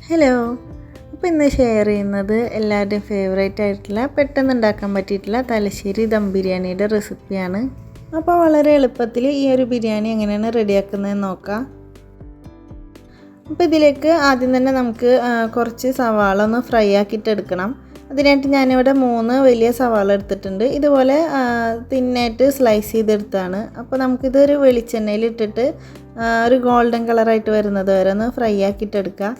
Hello. അപ്പോൾ ഇന്ന് share ചെയ്യുന്നത് എല്ലാവരുടെയും ഫേവറേറ്റ് ആയിട്ടുള്ള പെട്ടെന്ന് ഉണ്ടാക്കാൻ പറ്റിയിട്ടുള്ള തലശ്ശേരി ദം ബിരിയാണിയുടെ റെസിപ്പിയാണ്. അപ്പോൾ വളരെ എളുപ്പത്തിൽ ഈ ഒരു ബിരിയാണി എങ്ങനെയാണ് റെഡിയാക്കുന്നതെന്ന് നോക്കാം. അപ്പോൾ ഇതിലേക്ക് ആദ്യം തന്നെ നമുക്ക് കുറച്ച് സവാള ഒന്ന് ഫ്രൈ ആക്കിയിട്ട് എടുക്കണം. അതിനായിട്ട് ഞാനിവിടെ 3 വലിയ സവാള എടുത്തിട്ടുണ്ട്. ഇതുപോലെ തിന്നായിട്ട് സ്ലൈസ് ചെയ്തെടുത്താണ്. അപ്പോൾ നമുക്കിതൊരു വെളിച്ചെണ്ണയിൽ ഇട്ടിട്ട് ഒരു ഗോൾഡൻ കളറായിട്ട് വരുന്നത് വരെ ഒന്ന് ഫ്രൈ ആക്കിയിട്ട് എടുക്കാം.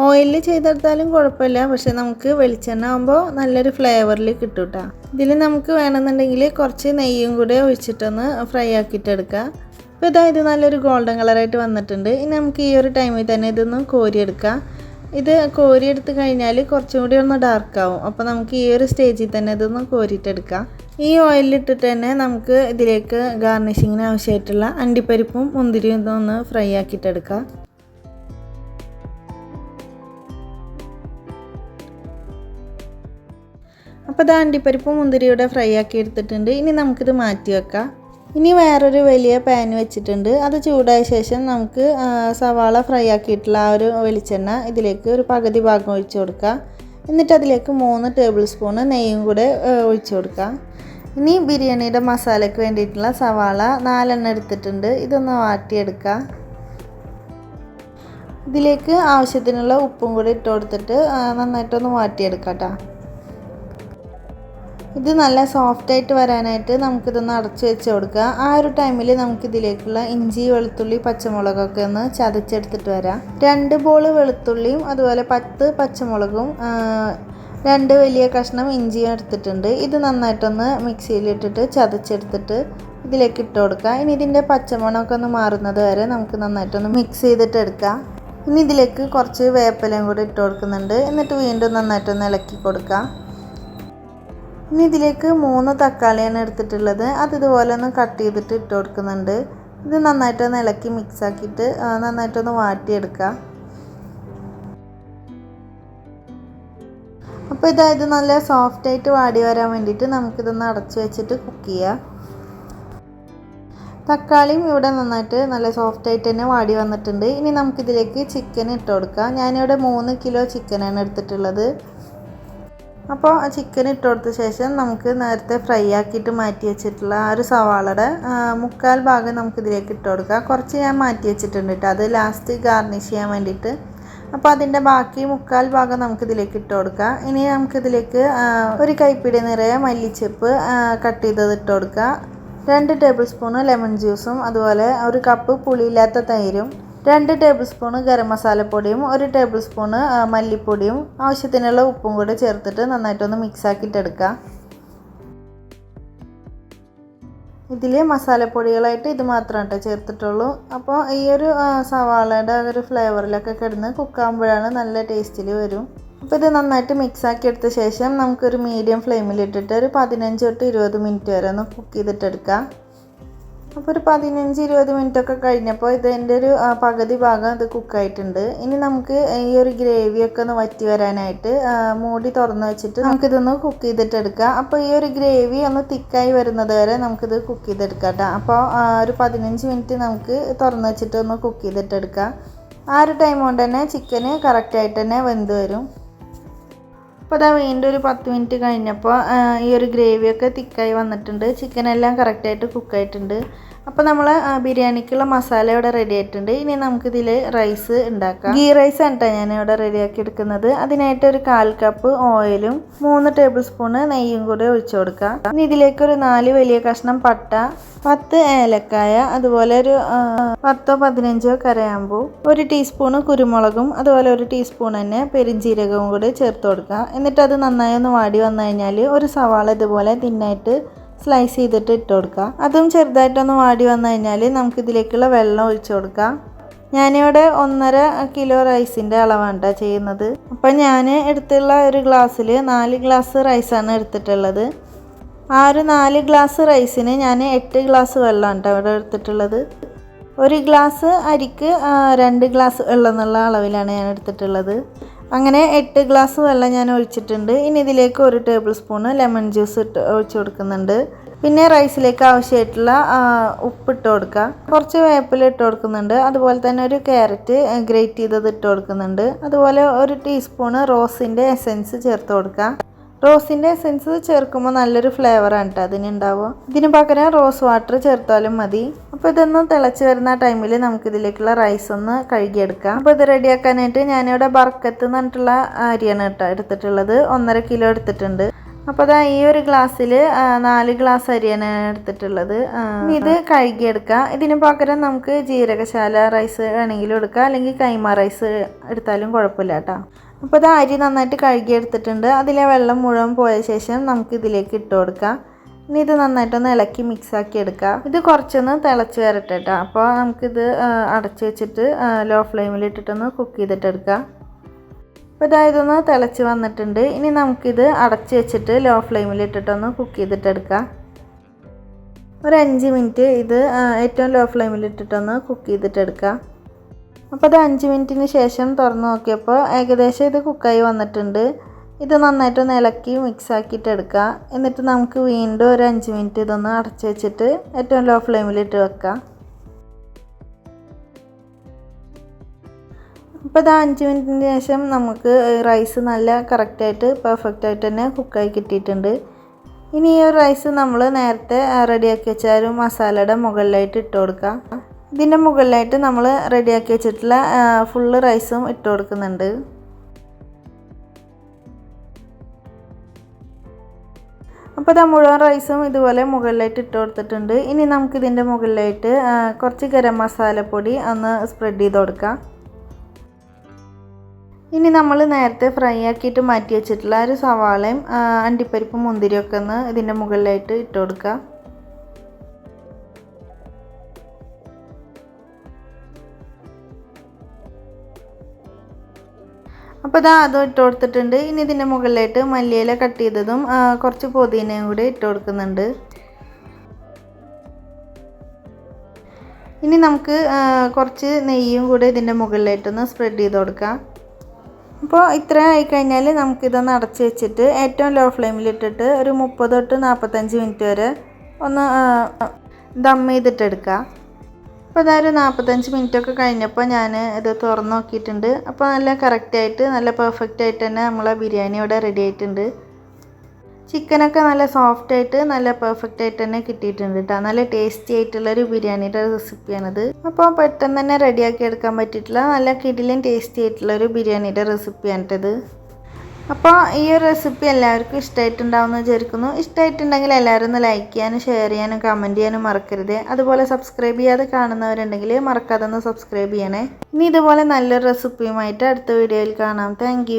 ഓയിലിൽ ചെയ്തെടുത്താലും കുഴപ്പമില്ല, പക്ഷേ നമുക്ക് വെളിച്ചെണ്ണ ആകുമ്പോൾ നല്ലൊരു ഫ്ലേവറിൽ കിട്ടും കേട്ടോ. ഇതിൽ നമുക്ക് വേണമെന്നുണ്ടെങ്കിൽ കുറച്ച് നെയ്യും കൂടെ ഒഴിച്ചിട്ടൊന്ന് ഫ്രൈ ആക്കിയിട്ട് എടുക്കുക. അപ്പോൾ ഇത് നല്ലൊരു ഗോൾഡൻ കളറായിട്ട് വന്നിട്ടുണ്ട്. ഇനി നമുക്ക് ഈ ഒരു ടൈമിൽ തന്നെ ഇതൊന്ന് കോരിയെടുക്കാം. ഇത് കോരിയെടുത്ത് കഴിഞ്ഞാൽ കുറച്ചും കൂടി ഒന്ന് ഡാർക്കാവും. അപ്പോൾ നമുക്ക് ഈ ഒരു സ്റ്റേജിൽ തന്നെ ഇതൊന്ന് കോരിയിട്ടെടുക്കാം. ഈ ഓയിലിട്ടിട്ട് തന്നെ നമുക്ക് ഇതിലേക്ക് ഗാർണിഷിങ്ങിന് ആവശ്യമായിട്ടുള്ള അണ്ടിപ്പരിപ്പും മുന്തിരിയും ഇതൊന്ന് ഫ്രൈ ആക്കിയിട്ടെടുക്കാം. അപ്പോൾ ഇത് അണ്ടിപ്പരിപ്പും മുന്തിരിയുടെ ഫ്രൈ ആക്കി എടുത്തിട്ടുണ്ട്. ഇനി നമുക്കിത് മാറ്റി വെക്കാം. ഇനി വേറൊരു വലിയ പാൻ വെച്ചിട്ടുണ്ട്. അത് ചൂടായ ശേഷം നമുക്ക് സവാള ഫ്രൈ ആക്കിയിട്ടുള്ള ആ ഒരു വെളിച്ചെണ്ണ ഇതിലേക്ക് ഒരു പകുതി ഭാഗം ഒഴിച്ചു കൊടുക്കുക. എന്നിട്ട് അതിലേക്ക് 3 ടേബിൾ സ്പൂൺ നെയ്യും കൂടെ ഒഴിച്ചു കൊടുക്കുക. ഇനി ബിരിയാണിയുടെ മസാലയ്ക്ക് വേണ്ടിയിട്ടുള്ള സവാള 4 എണ്ണം എടുത്തിട്ടുണ്ട്. ഇതൊന്ന് വാട്ടിയെടുക്കുക. ഇതിലേക്ക് ആവശ്യത്തിനുള്ള ഉപ്പും കൂടി ഇട്ട് കൊടുത്തിട്ട് നന്നായിട്ടൊന്ന് വാട്ടിയെടുക്കാം കേട്ടോ. ഇത് നല്ല സോഫ്റ്റായിട്ട് വരാനായിട്ട് നമുക്കിതൊന്ന് അടച്ചു വെച്ച് കൊടുക്കുക. ആ ഒരു ടൈമിൽ നമുക്കിതിലേക്കുള്ള ഇഞ്ചി, വെളുത്തുള്ളി, പച്ചമുളകൊക്കെ ഒന്ന് ചതച്ചെടുത്തിട്ട് വരാം. 2 ബോൾ വെളുത്തുള്ളിയും അതുപോലെ 10 പച്ചമുളകും 2 വലിയ കഷ്ണം ഇഞ്ചിയും എടുത്തിട്ടുണ്ട്. ഇത് നന്നായിട്ടൊന്ന് മിക്സിയിലിട്ടിട്ട് ചതച്ചെടുത്തിട്ട് ഇതിലേക്ക് ഇട്ട് കൊടുക്കുക. ഇനി ഇതിൻ്റെ പച്ചമണമൊക്കെ ഒന്ന് മാറുന്നത് വരെ നമുക്ക് നന്നായിട്ടൊന്ന് മിക്സ് ചെയ്തിട്ട് എടുക്കാം. ഇനി ഇതിലേക്ക് കുറച്ച് വേപ്പിലയും കൂടി ഇട്ട് കൊടുക്കുന്നുണ്ട്. എന്നിട്ട് വീണ്ടും നന്നായിട്ടൊന്ന് ഇളക്കി കൊടുക്കുക. ഇനി ഇതിലേക്ക് 3 തക്കാളിയാണ് എടുത്തിട്ടുള്ളത്. അത് ഇതുപോലെ ഒന്ന് കട്ട് ചെയ്തിട്ട് ഇട്ട് കൊടുക്കുന്നുണ്ട്. ഇത് നന്നായിട്ടൊന്ന് ഇളക്കി മിക്സ് ആക്കിയിട്ട് നന്നായിട്ടൊന്ന് വാട്ടിയെടുക്കുക. അപ്പോൾ ഇത് നല്ല സോഫ്റ്റായിട്ട് വാടി വരാൻ വേണ്ടിയിട്ട് നമുക്കിതൊന്ന് അടച്ചു വെച്ചിട്ട് കുക്ക് ചെയ്യാം. തക്കാളിയും ഇവിടെ നന്നായിട്ട് നല്ല സോഫ്റ്റായിട്ട് തന്നെ വാടി വന്നിട്ടുണ്ട്. ഇനി നമുക്കിതിലേക്ക് ചിക്കൻ ഇട്ട് കൊടുക്കാം. ഞാനിവിടെ 3 കിലോ ചിക്കനാണ് എടുത്തിട്ടുള്ളത്. അപ്പോൾ ചിക്കൻ ഇട്ട് കൊടുത്ത ശേഷം നമുക്ക് നേരത്തെ ഫ്രൈ ആക്കിയിട്ട് മാറ്റി വെച്ചിട്ടുള്ള ആ ഒരു സവാളയുടെ 1/4 ഭാഗം നമുക്കിതിലേക്ക് ഇട്ട് കൊടുക്കാം. കുറച്ച് ഞാൻ മാറ്റി വെച്ചിട്ടുണ്ട് കേട്ടോ, അത് ലാസ്റ്റ് ഗാർണിഷ് ചെയ്യാൻ വേണ്ടിയിട്ട്. അപ്പോൾ അതിൻ്റെ ബാക്കി 1/4 ഭാഗം നമുക്കിതിലേക്ക് ഇട്ട് കൊടുക്കാം. ഇനി നമുക്കിതിലേക്ക് ഒരു കൈപ്പിടി നിറയെ മല്ലിച്ചപ്പ് കട്ട് ചെയ്തത് ഇട്ട് കൊടുക്കുക. 2 ടേബിൾ സ്പൂൺ ലെമൺ ജ്യൂസും അതുപോലെ 1 കപ്പ് പുളിയില്ലാത്ത തൈരും 2 ടേബിൾ സ്പൂൺ ഗരം മസാലപ്പൊടിയും 1 ടേബിൾ സ്പൂൺ മല്ലിപ്പൊടിയും ആവശ്യത്തിനുള്ള ഉപ്പും കൂടെ ചേർത്തിട്ട് നന്നായിട്ടൊന്ന് മിക്സ് ആക്കിയിട്ടെടുക്കുക. ഇതിൽ മസാലപ്പൊടികളായിട്ട് ഇത് മാത്രമാണ് കേട്ടോ ചേർത്തിട്ടുള്ളൂ. അപ്പോൾ ഈ ഒരു സവാളയുടെ ഒരു ഫ്ലേവറിലൊക്കെ കിടന്ന് കുക്കാകുമ്പോഴാണ് നല്ല ടേസ്റ്റിൽ വരും. അപ്പോൾ ഇത് നന്നായിട്ട് മിക്സ് ആക്കി എടുത്ത ശേഷം നമുക്കൊരു മീഡിയം ഫ്ലെയിമിലിട്ടിട്ട് ഒരു 15 തൊട്ട് 20 മിനിറ്റ് വരെ ഒന്ന് കുക്ക് ചെയ്തിട്ടെടുക്കാം. അപ്പോൾ ഒരു 15-20 മിനിറ്റൊക്കെ കഴിഞ്ഞപ്പോൾ ഇതിൻ്റെ ഒരു പകുതി ഭാഗം ഇത് കുക്കായിട്ടുണ്ട്. ഇനി നമുക്ക് ഈ ഒരു ഗ്രേവിയൊക്കെ ഒന്ന് വറ്റി വരാനായിട്ട് മൂടി തുറന്ന് വെച്ചിട്ട് നമുക്കിതൊന്ന് കുക്ക് ചെയ്തിട്ടെടുക്കാം. അപ്പോൾ ഈ ഒരു ഗ്രേവി ഒന്ന് തിക്കായി വരുന്നത് വരെ നമുക്കിത് കുക്ക് ചെയ്തെടുക്കാം കേട്ടോ. അപ്പോൾ ഒരു 15 മിനിറ്റ് നമുക്ക് തുറന്ന് വെച്ചിട്ട് ഒന്ന് കുക്ക് ചെയ്തിട്ടെടുക്കാം. ആ ഒരു ടൈം കൊണ്ട് തന്നെ ചിക്കന് കറക്റ്റായിട്ട് തന്നെ വെന്ത് വരും. അപ്പോൾ വീണ്ടും ഒരു 10 മിനിറ്റ് കഴിഞ്ഞപ്പോൾ ഈ ഒരു ഗ്രേവിയൊക്കെ തിക്കായി വന്നിട്ടുണ്ട്. ചിക്കനെല്ലാം കറക്റ്റായിട്ട് കുക്കായിട്ടുണ്ട്. അപ്പോൾ നമ്മൾ ബിരിയാണിക്കുള്ള മസാല ഇവിടെ റെഡി ആയിട്ടുണ്ട്. ഇനി നമുക്കിതിൽ റൈസ് ഉണ്ടാക്കാം. ഗീ റൈസ് ആണ് കേട്ടോ ഞാനിവിടെ റെഡിയാക്കി എടുക്കുന്നത്. അതിനായിട്ട് ഒരു 1/4 കപ്പ് ഓയിലും 3 ടേബിൾ സ്പൂൺ നെയ്യും കൂടെ ഒഴിച്ചു കൊടുക്കുക. ഇനി ഇതിലേക്ക് ഒരു 4 വലിയ കഷ്ണം പട്ട, 10 ഏലക്കായ, അതുപോലെ ഒരു 10-15 കരയാമ്പൂ, 1 ടീസ്പൂണ് കുരുമുളകും അതുപോലെ 1 ടീസ്പൂൺ തന്നെ പെരിഞ്ജീരകവും കൂടി ചേർത്ത് കൊടുക്കുക. എന്നിട്ട് അത് നന്നായി ഒന്ന് വാടി വന്നു കഴിഞ്ഞാൽ ഒരു സവാള ഇതുപോലെ തിന്നായിട്ട് സ്ലൈസ് ചെയ്തിട്ട് ഇട്ട് കൊടുക്കുക. അതും ചെറുതായിട്ടൊന്ന് വാടി വന്നു കഴിഞ്ഞാൽ നമുക്കിതിലേക്കുള്ള വെള്ളം ഒഴിച്ചു കൊടുക്കാം. ഞാനിവിടെ 1.5 കിലോ റൈസിൻ്റെ അളവാണ് കേട്ടോ ചെയ്യുന്നത്. അപ്പം ഞാൻ എടുത്തുള്ള ഒരു ഗ്ലാസ്സിൽ 4 ഗ്ലാസ് റൈസാണ് എടുത്തിട്ടുള്ളത്. ആ ഒരു 4 ഗ്ലാസ് റൈസിന് ഞാൻ 8 ഗ്ലാസ് വെള്ളമാണ് കേട്ടോ ഇവിടെ എടുത്തിട്ടുള്ളത്. 1 ഗ്ലാസ് അരിക്ക് 2 ഗ്ലാസ് വെള്ളം എന്നുള്ള അളവിലാണ് ഞാൻ എടുത്തിട്ടുള്ളത്. അങ്ങനെ 8 ഗ്ലാസ് വെള്ളം ഞാൻ ഒഴിച്ചിട്ടുണ്ട്. ഇനി ഇതിലേക്ക് 1 ടേബിൾ സ്പൂൺ ലെമൺ ജ്യൂസ് ഒഴിച്ചു കൊടുക്കുന്നുണ്ട്. പിന്നെ റൈസിലേക്ക് ആവശ്യമായിട്ടുള്ള ഉപ്പിട്ട് കൊടുക്കുക. കുറച്ച് വേപ്പില ഇട്ട് കൊടുക്കുന്നുണ്ട്. അതുപോലെ തന്നെ ഒരു ക്യാരറ്റ് ഗ്രേറ്റ് ചെയ്തത് ഇട്ട് കൊടുക്കുന്നുണ്ട്. അതുപോലെ ഒരു ടീസ്പൂണ് റോസിൻ്റെ എസെൻസ് ചേർത്ത് കൊടുക്കുക. റോസിൻ്റെ എസെൻസ് ചേർക്കുമ്പോൾ നല്ലൊരു ഫ്ലേവറാണ് കേട്ടോ അതിനുണ്ടാവുക. ഇതിന് പകരം റോസ് വാട്ടർ ചേർത്താലും മതി. അപ്പോൾ ഇതൊന്ന് തിളച്ച് വരുന്ന ടൈമിൽ നമുക്കിതിലേക്കുള്ള റൈസ് ഒന്ന് കഴുകിയെടുക്കാം. അപ്പോൾ ഇത് റെഡിയാക്കാനായിട്ട് ഞാനിവിടെ ബർക്കത്ത് എന്ന് പറഞ്ഞിട്ടുള്ള അരിയാണ് കേട്ടോ എടുത്തിട്ടുള്ളത്. 1.5 കിലോ എടുത്തിട്ടുണ്ട്. അപ്പോൾ അതാ ഈ ഒരു ഗ്ലാസ്സിൽ 4 ഗ്ലാസ് അരിയാണ് എടുത്തിട്ടുള്ളത്. ഇത് കഴുകിയെടുക്കുക. ഇതിന് പകരം നമുക്ക് ജീരകശാല റൈസ് വേണമെങ്കിലും എടുക്കാം, അല്ലെങ്കിൽ കൈമ റൈസ് എടുത്താലും കുഴപ്പമില്ല കേട്ടോ. അപ്പോൾ ഇത് അരി നന്നായിട്ട് കഴുകിയെടുത്തിട്ടുണ്ട്. അതിലെ വെള്ളം മുഴുവൻ പോയ ശേഷം നമുക്ക് ഇതിലേക്ക് ഇട്ട് കൊടുക്കാം. ഇനി ഇത് നന്നായിട്ടൊന്ന് ഇളക്കി മിക്സാക്കി എടുക്കുക. ഇത് കുറച്ചൊന്ന് തിളച്ച് വരട്ടെ കേട്ടോ. അപ്പോൾ നമുക്കിത് അടച്ച് വെച്ചിട്ട് ലോ ഫ്ലെയിമിൽ ഇട്ടിട്ടൊന്ന് കുക്ക് ചെയ്തിട്ടെടുക്കുക. അപ്പോൾ ഇതൊന്ന് തിളച്ച് വന്നിട്ടുണ്ട്. ഇനി നമുക്കിത് അടച്ച് വെച്ചിട്ട് ലോ ഫ്ലെയിമിൽ ഇട്ടിട്ടൊന്ന് കുക്ക് ചെയ്തിട്ടെടുക്കുക. ഒരു 5 മിനിറ്റ് ഇത് ഏറ്റവും ലോ ഫ്ലെയിമിൽ ഇട്ടിട്ടൊന്ന് കുക്ക് ചെയ്തിട്ടെടുക്കുക. അപ്പോൾ അത് 5 മിനിറ്റിന് ശേഷം തുറന്ന് നോക്കിയപ്പോൾ ഏകദേശം ഇത് കുക്കായി വന്നിട്ടുണ്ട്. ഇത് നന്നായിട്ടൊന്ന് ഇളക്കി മിക്സ് ആക്കിയിട്ട് എടുക്കുക. എന്നിട്ട് നമുക്ക് വീണ്ടും ഒരു 5 മിനിറ്റ് ഇതൊന്ന് അടച്ച് വെച്ചിട്ട് ഏറ്റവും ലോ ഫ്ലെയിമിലിട്ട് വെക്കുക. അപ്പോൾ ഇത് 5 മിനിറ്റിന് ശേഷം നമുക്ക് റൈസ് നല്ല കറക്റ്റായിട്ട് പെർഫെക്റ്റായിട്ട് തന്നെ കുക്കായി കിട്ടിയിട്ടുണ്ട്. ഇനി ഈ ഒരു റൈസ് നമ്മൾ നേരത്തെ റെഡിയാക്കി വെച്ച ഒരു മസാലയുടെ മുകളിലായിട്ട് ഇട്ട് കൊടുക്കുക. ഇതിൻ്റെ മുകളിലായിട്ട് നമ്മൾ റെഡിയാക്കി വെച്ചിട്ടുള്ള ഫുള്ള് റൈസും ഇട്ട് കൊടുക്കുന്നുണ്ട്. അപ്പോൾ ഇത് മുഴുവൻ റൈസും ഇതുപോലെ മുകളിലായിട്ട് ഇട്ട് കൊടുത്തിട്ടുണ്ട്. ഇനി നമുക്കിതിൻ്റെ മുകളിലായിട്ട് കുറച്ച് ഗരം മസാലപ്പൊടി ഒന്ന് സ്പ്രെഡ് ചെയ്ത് കൊടുക്കാം. ഇനി നമ്മൾ നേരത്തെ ഫ്രൈ ആക്കിയിട്ട് മാറ്റി വെച്ചിട്ടുള്ള ഒരു സവാളയും അണ്ടിപ്പരിപ്പും മുന്തിരിയൊക്കെ ഒന്ന് ഇതിൻ്റെ മുകളിലായിട്ട് ഇട്ട് കൊടുക്കുക. അപ്പോൾ അതും ഇട്ട് കൊടുത്തിട്ടുണ്ട്. ഇനി ഇതിൻ്റെ മുകളിലായിട്ട് മല്ലിയില കട്ട് ചെയ്തതും കുറച്ച് പുതിനയും കൂടി ഇട്ട് കൊടുക്കുന്നുണ്ട്. ഇനി നമുക്ക് കുറച്ച് നെയ്യും കൂടി ഇതിൻ്റെ മുകളിലായിട്ടൊന്ന് സ്പ്രെഡ് ചെയ്ത് കൊടുക്കാം. അപ്പോൾ ഇത്ര ആയിക്കഴിഞ്ഞാൽ നമുക്കിതൊന്ന് അടച്ച് വെച്ചിട്ട് ഏറ്റവും ലോ ഫ്ലെയിമിലിട്ടിട്ട് ഒരു 30 തൊട്ട് 45 മിനിറ്റ് വരെ ഒന്ന് ദം ചെയ്തിട്ടെടുക്കുക. അപ്പോൾ അതൊരു 45 മിനിറ്റൊക്കെ കഴിഞ്ഞപ്പോൾ ഞാൻ ഇത് തുറന്ന് നോക്കിയിട്ടുണ്ട്. അപ്പോൾ നല്ല കറക്റ്റായിട്ട് നല്ല പെർഫെക്റ്റായിട്ട് തന്നെ നമ്മളെ ബിരിയാണി ഇവിടെ റെഡി ആയിട്ടുണ്ട്. ചിക്കനൊക്കെ നല്ല സോഫ്റ്റായിട്ട് നല്ല പെർഫെക്റ്റായിട്ട് തന്നെ കിട്ടിയിട്ടുണ്ട് കേട്ടോ. നല്ല ടേസ്റ്റി ആയിട്ടുള്ളൊരു ബിരിയാണിയുടെ റെസിപ്പിയാണിത്. അപ്പോൾ പെട്ടെന്ന് തന്നെ റെഡിയാക്കി എടുക്കാൻ പറ്റിയിട്ടുള്ള നല്ല കിടിലൻ ടേസ്റ്റി ആയിട്ടുള്ളൊരു ബിരിയാണിയുടെ റെസിപ്പിയാണിട്ടത്. അപ്പോൾ ഈ ഒരു റെസിപ്പി എല്ലാവർക്കും ഇഷ്ടമായിട്ടുണ്ടാവുമെന്ന് വിചാരിക്കുന്നു. ഇഷ്ടമായിട്ടുണ്ടെങ്കിൽ എല്ലാവരും ഒന്ന് ലൈക്ക് ചെയ്യാനും ഷെയർ ചെയ്യാനും കമൻറ്റ് ചെയ്യാനും മറക്കരുത്. അതുപോലെ സബ്സ്ക്രൈബ് ചെയ്യാതെ കാണുന്നവരുണ്ടെങ്കിൽ മറക്കാതെ ഒന്ന് സബ്സ്ക്രൈബ് ചെയ്യണേ. ഇനി ഇതുപോലെ നല്ലൊരു റെസിപ്പിയുമായിട്ട് അടുത്ത വീഡിയോയിൽ കാണാം. താങ്ക്